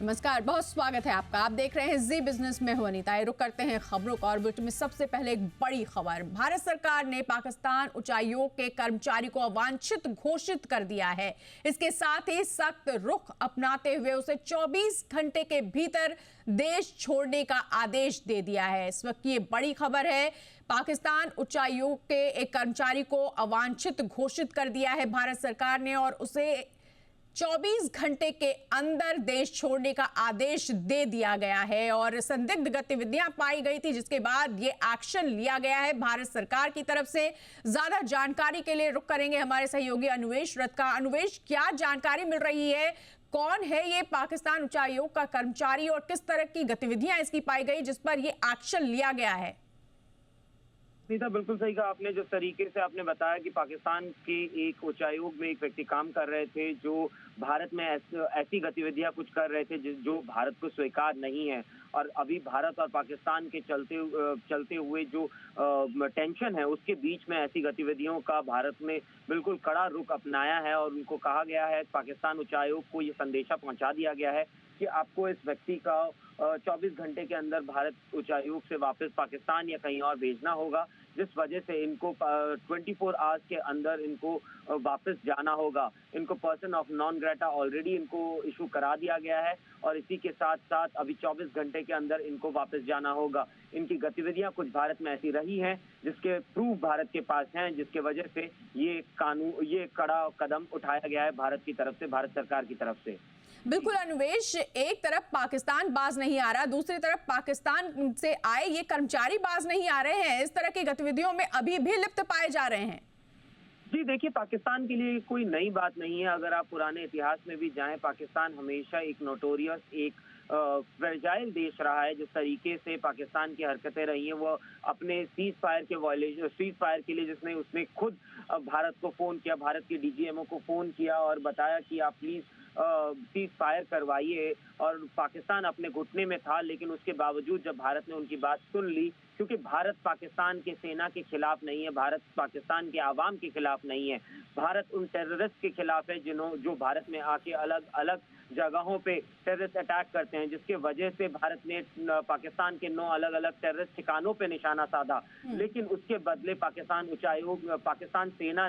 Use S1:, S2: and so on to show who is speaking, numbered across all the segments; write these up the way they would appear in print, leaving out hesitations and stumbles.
S1: नमस्कार, बहुत स्वागत है आपका। आप देख रहे हैं जी बिजनेस में हूं अनीता। रुक करते हैं खबरों का और बुलेटिन में सबसे पहले एक बड़ी खबर। भारत सरकार ने पाकिस्तान उच्चायोग के कर्मचारी को अवांछित घोषित कर दिया है। इसके साथ ही सख्त रुख अपनाते हुए उसे 24 घंटे के भीतर देश छोड़ने का आदेश दे दिया है। इस वक्त ये बड़ी खबर है। पाकिस्तान उच्चायोग के एक कर्मचारी को अवांछित घोषित कर दिया है भारत सरकार ने और उसे 24 घंटे के अंदर देश छोड़ने का आदेश दे दिया गया है और संदिग्ध गतिविधियां पाई गई थी, जिसके बाद ये एक्शन लिया गया है भारत सरकार की तरफ से। ज्यादा जानकारी के लिए रुक करेंगे हमारे सहयोगी अनुवेश रथ का। अनुवेश, क्या जानकारी मिल रही है? कौन है ये पाकिस्तान उच्चायोग का कर्मचारी और किस तरह की गतिविधियां इसकी पाई गई जिस पर ये एक्शन लिया गया है?
S2: नीता, बिल्कुल सही कहा आपने। जिस तरीके से आपने बताया कि पाकिस्तान के एक उच्चायोग में एक व्यक्ति काम कर रहे थे जो भारत में ऐसी गतिविधियां कुछ कर रहे थे जो भारत को स्वीकार नहीं है, और अभी भारत और पाकिस्तान के चलते हुए जो टेंशन है उसके बीच में ऐसी गतिविधियों का भारत ने बिल्कुल कड़ा रुख अपनाया है और उनको कहा गया है, पाकिस्तान उच्चायोग को ये संदेशा पहुंचा दिया गया है कि आपको इस व्यक्ति का 24 घंटे के अंदर भारत उच्चायोग से वापस पाकिस्तान या कहीं और भेजना होगा, जिस वजह से इनको 24 आवर्स के अंदर इनको वापस जाना होगा। इनको person of non Greta already इनको इशू करा दिया गया है और इसी के साथ साथ अभी 24 घंटे के अंदर इनको वापस जाना होगा। इनकी गतिविधियां कुछ भारत में ऐसी रही हैं जिसके प्रूफ भारत के पास हैं, जिसके वजह से ये कड़ा कदम उठाया गया है भारत की तरफ से, भारत सरकार की तरफ से।
S1: बिल्कुल अनुवेश, एक तरफ पाकिस्तान बाज नहीं आ रहा, दूसरी तरफ पाकिस्तान से आए ये कर्मचारी बाज नहीं आ रहे हैं। इस तरह की गतिविधियों में अभी भी लिप्त पाए जा रहे हैं।
S2: जी देखिए, पाकिस्तान के लिए कोई नई बात नहीं है। अगर आप पुराने इतिहास में भी जाएं, पाकिस्तान हमेशा एक नोटोरियस, एक फ्रेजाइल देश रहा है। जिस तरीके से पाकिस्तान की हरकतें रही हैं, वो अपने सीज फायर के लिए उसने खुद भारत को फोन किया, भारत के डीजीएमओ को फोन किया और बताया कि आप प्लीज सीज फायर करवाइए, और पाकिस्तान अपने घुटने में था। लेकिन उसके बावजूद जब भारत ने उनकी बात सुन ली, क्योंकि भारत पाकिस्तान के सेना के खिलाफ नहीं है, भारत पाकिस्तान के आवाम के खिलाफ नहीं है, भारत उन टेररिस्ट के खिलाफ है जो भारत में आके अलग अलग जगहों पे टेररिस्ट अटैक करते हैं, जिसके वजह से भारत ने पाकिस्तान के 9 अलग अलग टेररिस्ट ठिकानों पे निशाना साधा। लेकिन उसके बदले पाकिस्तान सेना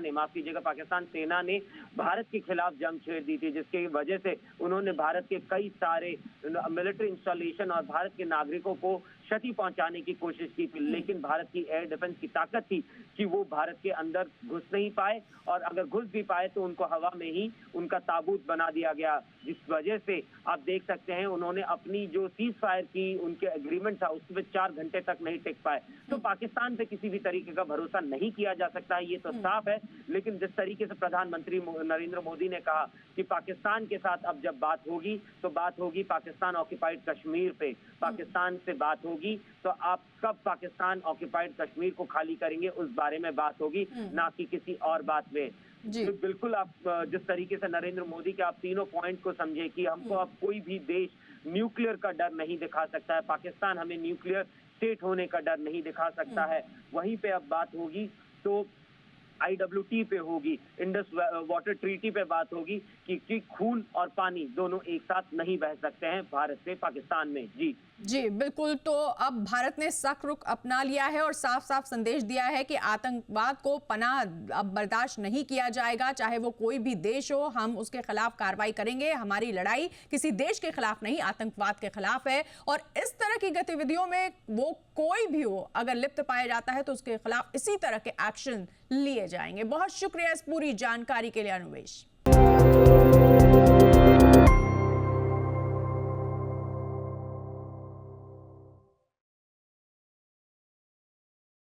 S2: ने भारत के खिलाफ जंग छेड़ दी थी, जिसकी वजह से उन्होंने भारत के कई सारे मिलिट्री इंस्टॉलेशन और भारत के नागरिकों को क्षति पहुंचाने की कोशिश की थी। लेकिन भारत की एयर डिफेंस की ताकत थी कि वो भारत के अंदर घुस नहीं पाए, और अगर घुस भी पाए तो उनको हवा में ही उनका ताबूत बना दिया गया, जिस वजह से आप देख सकते हैं उन्होंने अपनी जो सीज फायर की उनके एग्रीमेंट था उसमें 4 घंटे तक नहीं टिक पाए। तो पाकिस्तान पे किसी भी तरीके का भरोसा नहीं किया जा सकता है, ये तो साफ है। लेकिन जिस तरीके से प्रधानमंत्री नरेंद्र मोदी ने कहा कि पाकिस्तान के साथ अब जब बात होगी तो बात होगी पाकिस्तान ऑक्यूपाइड कश्मीर पे, पाकिस्तान से बात होगी तो आप कब पाकिस्तान ऑक्यूपाइड कश्मीर को खाली करेंगे उस बारे में बात होगी, ना कि किसी और बात में। तो बिल्कुल आप जिस तरीके से नरेंद्र मोदी के आप तीनों पॉइंट को समझे कि हमको अब कोई भी देश न्यूक्लियर का डर नहीं दिखा सकता है, पाकिस्तान हमें न्यूक्लियर स्टेट होने का डर नहीं दिखा सकता है। वहीं पे अब बात होगी तो IWT पे होगी, इंडस वाटर ट्रीटी पे बात होगी कि खून और पानी दोनों एक साथ नहीं बह सकते हैं भारत से पाकिस्तान में। जी
S1: बिल्कुल। तो अब भारत ने सख्त रुख अपना लिया है और साफ साफ संदेश दिया है कि आतंकवाद को पनाह अब बर्दाश्त नहीं किया जाएगा, चाहे वो कोई भी देश हो, हम उसके खिलाफ कार्रवाई करेंगे। हमारी लड़ाई किसी देश के खिलाफ नहीं, आतंकवाद के खिलाफ है, और इस तरह की गतिविधियों में वो कोई भी हो अगर लिप्त पाया जाता है तो उसके खिलाफ इसी तरह के एक्शन लिए जाएंगे। बहुत शुक्रिया इस पूरी जानकारी के लिए अनुवेश।